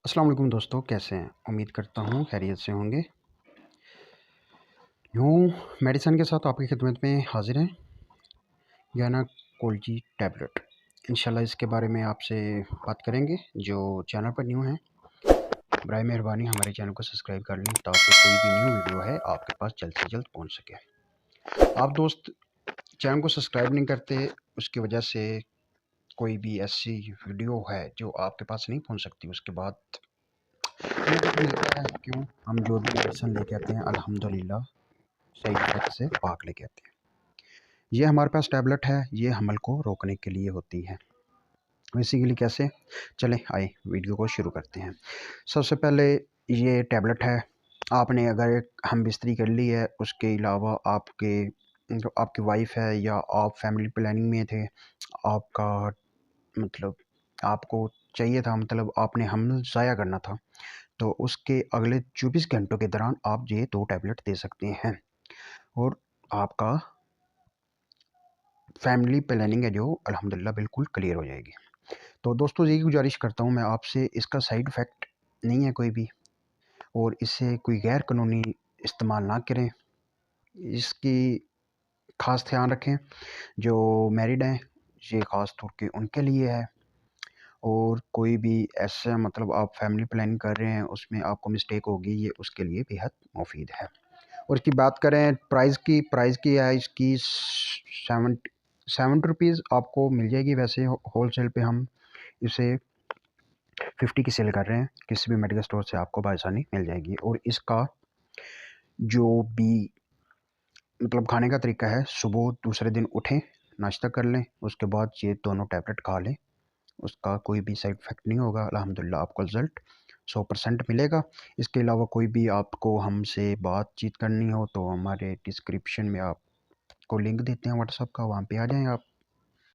अस्सलाम वालेकुम दोस्तों, कैसे हैं? उम्मीद करता हूँ खैरियत से होंगे। यूँ मेडिसिन के साथ आपकी खिदमत में हाज़िर हैं, गायनाकोलॉजी टैबलेट। इंशाल्लाह इसके बारे में आपसे बात करेंगे। जो चैनल पर न्यू हैं, बराए मेहरबानी हमारे चैनल को सब्सक्राइब कर लें ताकि कोई भी न्यू वीडियो है आपके पास जल्द से जल्द पहुँच सके। आप दोस्त चैनल को सब्सक्राइब नहीं करते, उसकी वजह से कोई भी ऐसी वीडियो है जो आपके पास नहीं पहुँच सकती, उसके बाद बेनिफिट मिलता है। क्यों? हम जो भी मेडिसिन लेके आते हैं अल्हम्दुलिल्लाह साइड इफ़ेक्ट से पाक लेके आते हैं। ये हमारे पास टैबलेट है, ये हमल को रोकने के लिए होती है। बेसिकली कैसे? चलें आइए वीडियो को शुरू करते हैं। सबसे पहले ये टैबलेट है, आपने अगर हम बिस्तरी कर ली है, उसके अलावा आपके जो आपकी वाइफ़ है या आप फैमिली प्लानिंग में थे, आपका मतलब आपको चाहिए था, मतलब आपने हमल ज़ाया करना था, तो उसके अगले 24 घंटों के दौरान आप ये 2 टैबलेट दे सकते हैं और आपका फैमिली प्लानिंग है जो अल्हम्दुलिल्लाह बिल्कुल क्लियर हो जाएगी। तो दोस्तों यही गुजारिश करता हूँ मैं आपसे, इसका साइड इफ़ेक्ट नहीं है कोई भी और इससे कोई गैर कानूनी इस्तेमाल ना करें। इसकी ख़ास ध्यान रखें, जो मैरिड हैं ये ख़ास तौर के उनके लिए है और कोई भी ऐसा मतलब आप फैमिली प्लानिंग कर रहे हैं उसमें आपको मिस्टेक होगी, ये उसके लिए बेहद मुफ़ीद है। और इसकी बात करें प्राइस की है इसकी 70 रुपीज़ आपको मिल जाएगी। वैसे होलसेल पे हम इसे 50 की सेल कर रहे हैं, किसी भी मेडिकल स्टोर से आपको बआसानी मिल जाएगी। और इसका जो भी मतलब खाने का तरीका है, सुबह दूसरे दिन उठें, नाश्ता कर लें, उसके बाद ये दोनों टैबलेट खा लें, उसका कोई भी साइड इफ़ेक्ट नहीं होगा। अल्हम्दुलिल्लाह आपको रिज़ल्ट 100% मिलेगा। इसके अलावा कोई भी आपको हमसे बातचीत करनी हो तो हमारे डिस्क्रिप्शन में आपको लिंक देते हैं व्हाट्सएप का, वहाँ पे आ जाएँ आप।